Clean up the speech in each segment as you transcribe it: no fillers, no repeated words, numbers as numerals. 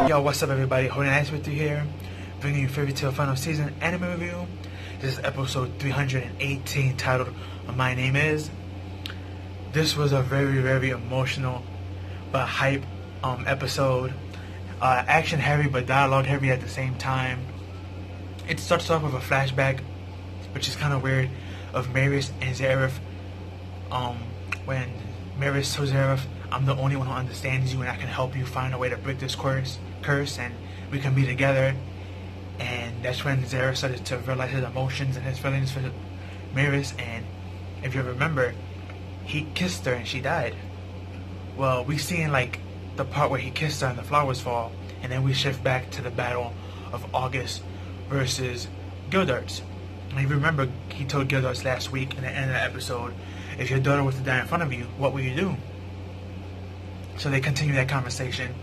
Yo, what's up everybody? Holding Ice with you here, bringing you Fairytail final season anime review. This is episode 318 titled My Name Is. This was a very emotional but hype episode. Action heavy but dialogue heavy at the same time. It starts off with a flashback, which is kind of weird, of Maris and Zareth. When Maris told Zareth, I'm the only one who understands you and I can help you find a way to break this curse and we can be together. And that's when Zareth started to realize his emotions and his feelings for Maris, and if you remember, he kissed her and she died. Well, we see in like the part where he kissed her and the flowers fall, and then we shift back to the battle of August versus Gildarts. And if you remember, he told Gildarts last week in the end of the episode, if your daughter was to die in front of you, what would you do? So they continue that conversation,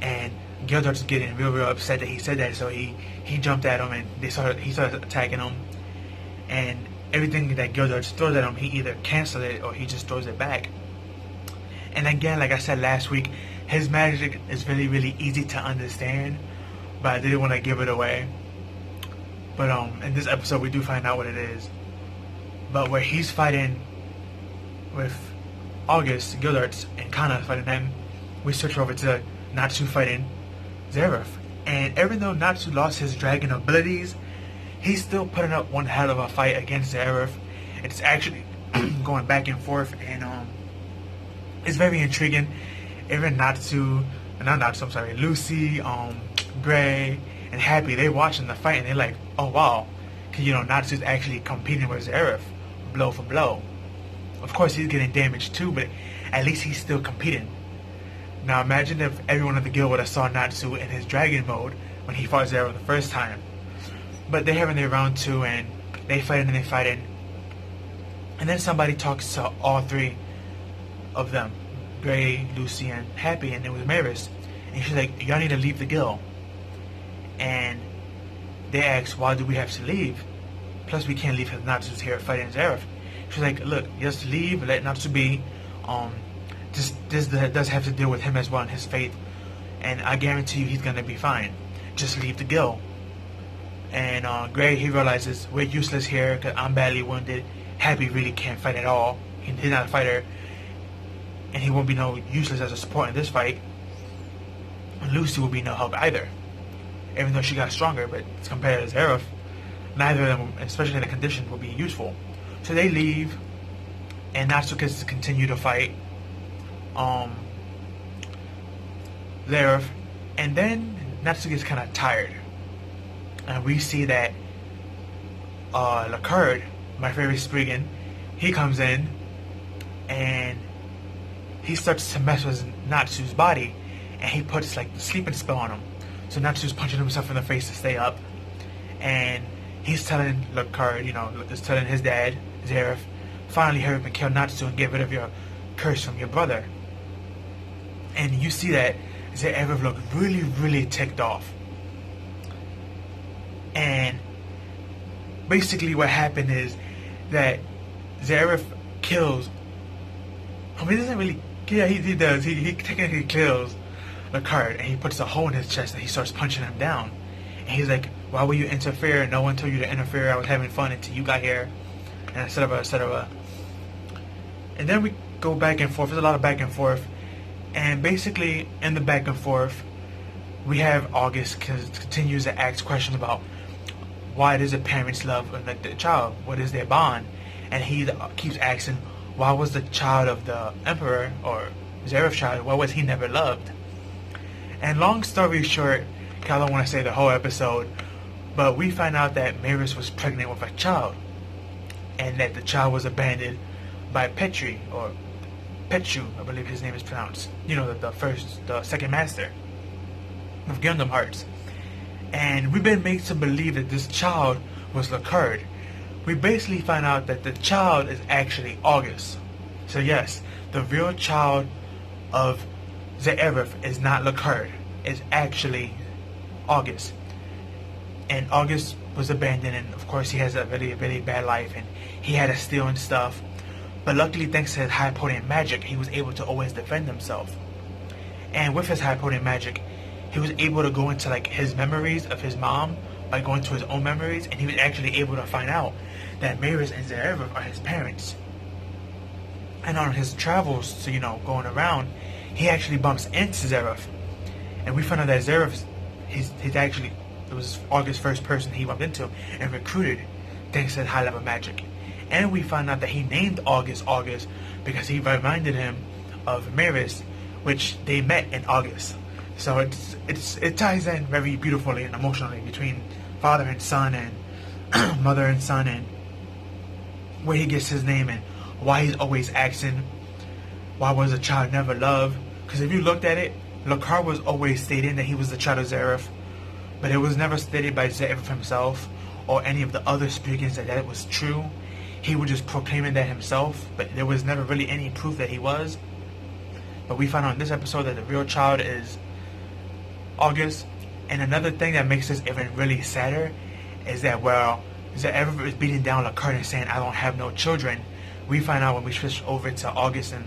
and Gildart's getting real upset that he said that, so he jumped at him and he started attacking him, and everything that Gildarts throws at him, he either cancels it or he just throws it back. And again, like I said last week, his magic is really easy to understand, but I didn't want to give it away. But in this episode we do find out what it is. But where he's fighting with August, Gildarts, and Kana fighting them, we switch over to Natsu fighting Zareth. And even though Natsu lost his dragon abilities, he's still putting up one hell of a fight against Zareth. It's actually going back and forth, and it's very intriguing. Even Lucy, Gray, and Happy, they watching the fight and they're like, oh wow, because Natsu's actually competing with Zareth, blow for blow. Of course he's getting damaged too, but at least he's still competing. Now imagine if everyone at the guild would have saw Natsu in his dragon mode when he fought Zareth the first time. But they're having their round 2 and they fighting. And then somebody talks to all three of them, Gray, Lucy, and Happy, and it was Maris. And she's like, y'all need to leave the guild. And they ask, why do we have to leave? Plus we can't leave because Natsu's here fighting Zareth. She's like, look, just leave, let Natsu be. This does have to deal with him as well and his fate. And I guarantee you he's going to be fine. Just leave the guild. And Gray, he realizes we're useless here because I'm badly wounded. Happy really can't fight at all. He's not a fighter. And he won't be no useless as a support in this fight. And Lucy will be no help either. Even though she got stronger, but compared to Zareth, neither of them, especially in the condition, will be useful. So they leave, and Natsu gets to continue to fight Zareth, and then Natsu gets kind of tired, and we see that Lacard, my favorite Spriggan, he comes in and he starts to mess with Natsu's body, and he puts like the sleeping spell on him. So Natsu's punching himself in the face to stay up, and he's telling Lacard, just telling his dad, Zareth, finally hurry up and kill Natsu and get rid of your curse from your brother. And you see that Zareth looked really ticked off. And basically what happened is that Zareth kills, he doesn't really, yeah, he does, he technically kills Lacard, and he puts a hole in his chest and he starts punching him down. And he's like, why would you interfere? No one told you to interfere. I was having fun until you got here. And etc. And then we go back and forth. There's a lot of back and forth. And basically, in the back and forth, we have August continues to ask questions about why does the parents love the child? What is their bond? And he keeps asking, why was the child of the Emperor, or Zareth's child, why was he never loved? And long story short, I don't want to say the whole episode, but we find out that Maris was pregnant with a child, and that the child was abandoned by Petri, or Petru, I believe his name is pronounced. The second master of Gundam Hearts. And we've been made to believe that this child was Lacard. We basically find out that the child is actually August. So yes, the real child of Zareth is not Lacard. It's actually August. And August was abandoned, and of course he has a really bad life, and he had to steal and stuff. But luckily, thanks to his high potent magic, he was able to always defend himself. And with his high potent magic, he was able to go into like his memories of his mom by going to his own memories, and he was actually able to find out that Maris and Zareth are his parents. And on his travels, so going around, he actually bumps into Zareth, and we find out that Zareth, he's actually, it was August's first person he bumped into and recruited thanks to high level magic. And we find out that he named August because he reminded him of Maris, which they met in August. So it ties in very beautifully and emotionally between father and son and mother and son, and where he gets his name and why he's always asking, why was a child never loved? Because if you looked at it, Lakar was always stating that he was the child of Zareth, but it was never stated by Zareth himself or any of the other speakers that was true. He was just proclaiming that himself, but there was never really any proof that he was. But we found out in this episode that the real child is August. And another thing that makes this even really sadder is that while Zareth is beating down Lakar and saying, I don't have no children, we find out when we switch over to August and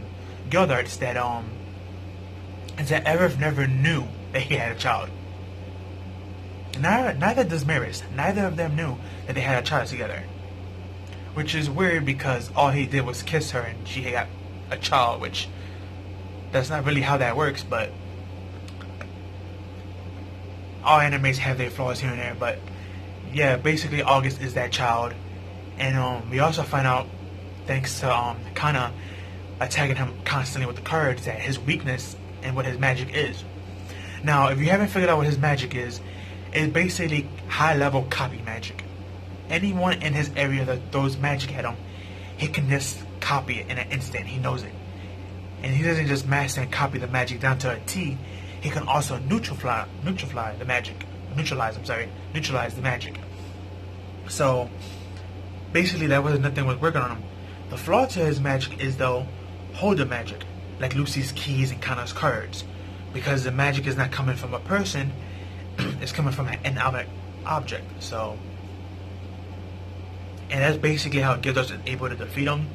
Gildarts that Zareth never knew that he had a child. Neither does Maris. Neither of them knew that they had a child together. Which is weird because all he did was kiss her and she got a child, which that's not really how that works, but all animes have their flaws here and there. But yeah, basically August is that child. And we also find out, thanks to Kana attacking him constantly with the cards, that his weakness and what his magic is. Now, if you haven't figured out what his magic is, it's basically high-level copy magic. Anyone in his area that throws magic at him, he can just copy it in an instant. He knows it. And he doesn't just master and copy the magic down to a T. He can also neutralize the magic. Neutralize the magic. So, basically that was nothing was working on him. The flaw to his magic is, though, holder magic, like Lucy's keys and Kana's cards. Because the magic is not coming from a person, it's coming from an object. So, and that's basically how Gildarts is able to defeat him.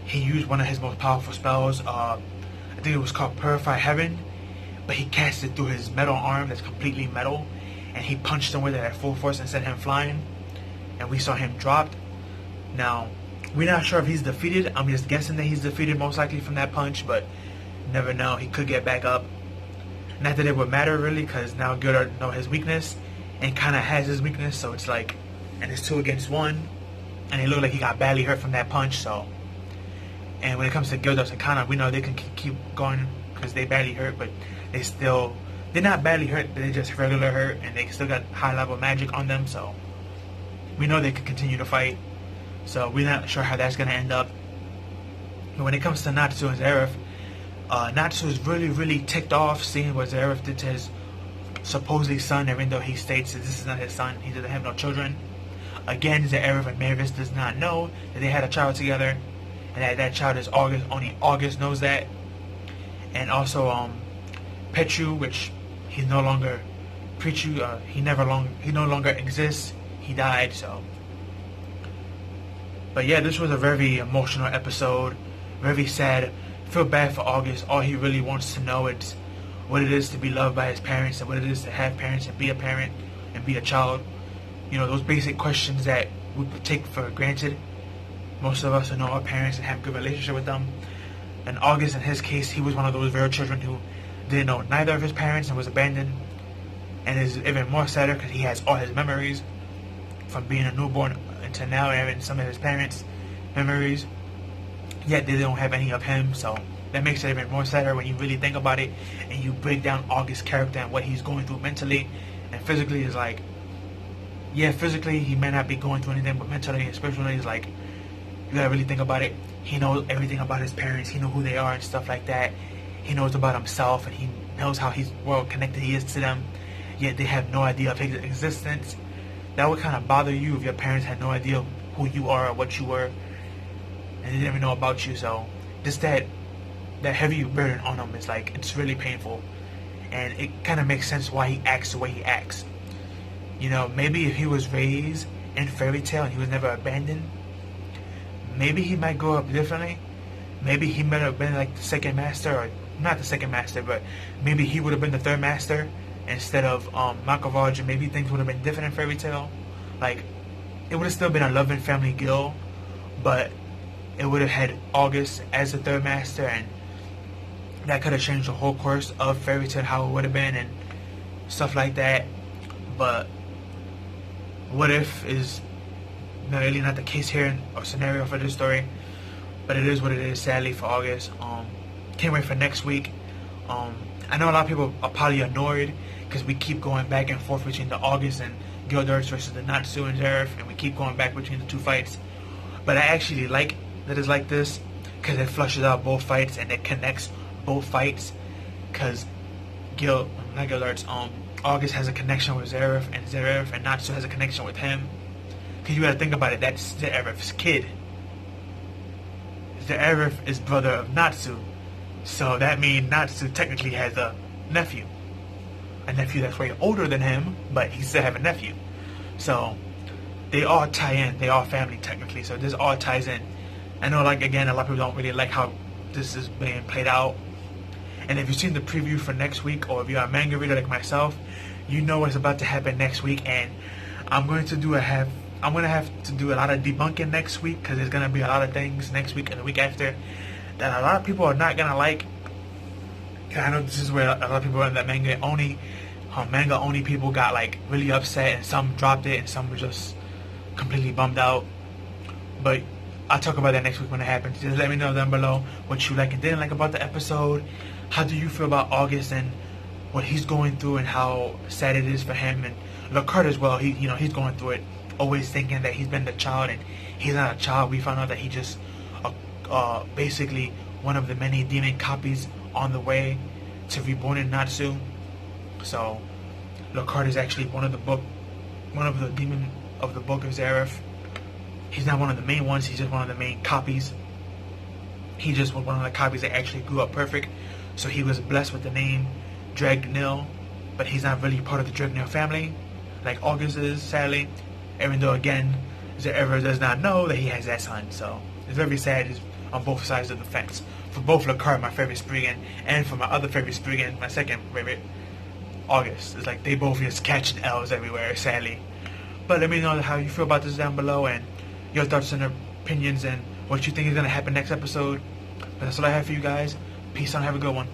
He used one of his most powerful spells, I think it was called Purify Heaven, but he cast it through his metal arm that's completely metal, and he punched him with it at full force and sent him flying, and we saw him dropped. Now, we're not sure if he's defeated. I'm just guessing that he's defeated most likely from that punch, but never know. He could get back up. Not that it would matter really, because now Gildarts knows his weakness, and kind of has his weakness, so it's like, and it's 2 against 1, and it looked like he got badly hurt from that punch, so. And when it comes to Gildarts and Kana, we know they can keep going because they badly hurt, but they're not badly hurt, they're just regular hurt, and they still got high level magic on them, so we know they can continue to fight. So we're not sure how that's going to end up. But when it comes to Natsu and Zareth, Natsu is really, really ticked off seeing what Zareth did to his supposedly son, even though he states that this is not his son, he doesn't have no children. Again, Zareth and Maris does not know that they had a child together, and that child is August. Only August knows that. And also Petru, which he's no longer Petru, he no longer exists. He died. So, but yeah, this was a very emotional episode, very sad. I feel bad for August. All he really wants to know is what it is to be loved by his parents, and what it is to have parents and be a parent and be a child. You know, those basic questions that we take for granted. Most of us who know our parents and have a good relationship with them. And August, in his case, he was one of those rare children who didn't know neither of his parents and was abandoned. And is even more sadder because he has all his memories from being a newborn until now, and having some of his parents' memories. Yet they don't have any of him, so that makes it even more sadder when you really think about it and you break down August's character and what he's going through mentally and physically. Is like, yeah, physically he may not be going through anything, but mentally and spiritually is like, you gotta really think about it. He knows everything about his parents. He knows who they are and stuff like that. He knows about himself, and he knows how he's well connected he is to them. Yet they have no idea of his existence. That would kind of bother you if your parents had no idea who you are or what you were, and they didn't even know about you. So just that heavy burden on him is like, it's really painful, and it kind of makes sense why he acts the way he acts. You know, maybe if he was raised in Fairytail and he was never abandoned, maybe he might grow up differently. Maybe he might have been like the second master, or not the second master, but maybe he would have been the third master instead of Makavaja, maybe things would have been different in Fairy Tail. Like, it would have still been a loving family guild, but it would have had August as the third master, and that could have changed the whole course of Fairy Tail, how it would have been, and stuff like that. But what if is really not the case here, or scenario for this story. But it is what it is, sadly, for August. Can't wait for next week. I know a lot of people are probably annoyed because we keep going back and forth between the August and Gildarts versus the Natsu and Zeref, and we keep going back between the two fights. But I actually like that it's like this because it flushes out both fights and it connects both fights. Because August has a connection with Zeref, and Natsu has a connection with him. Because you gotta think about it, that's Zeref's kid. Zeref is brother of Natsu. So that means Natsu technically has a nephew. A nephew that's way older than him, but he still have a nephew. So they all tie in. They all family technically. So this all ties in. I know, like, again, a lot of people don't really like how this is being played out. And if you've seen the preview for next week, or if you're a manga reader like myself, you know what's about to happen next week. And I'm going to have to do a lot of debunking next week, because there's going to be a lot of things next week and the week after that a lot of people are not going to like. I know this is where a lot of people in that manga only people got like really upset, and some dropped it and some were just completely bummed out. But I'll talk about that next week when it happens. Just let me know down below what you like and didn't like about the episode. How do you feel about August and what he's going through, and how sad it is for him, and Lockhart as well. He's going through it, always thinking that he's been the child, and he's not a child. We found out that he just basically one of the many demon copies on the way to reborn in Natsu. So Lockhart is actually one of the demon of the book of Zeref. He's not one of the main ones, he's just one of the main copies. He just was one of the copies that actually grew up perfect. So he was blessed with the name Dragnil, but he's not really part of the Dragnil family like August is, sadly. Even though, again, Zeref does not know that he has that son. So it's very sad on both sides of the fence. For both Lockhart, my favorite Spriggan, and for my other favorite Spriggan, my second favorite, August. It's like they both just catching L's everywhere, sadly. But let me know how you feel about this down below, and your thoughts and opinions, and what you think is going to happen next episode. But that's all I have for you guys. Peace out, have a good one.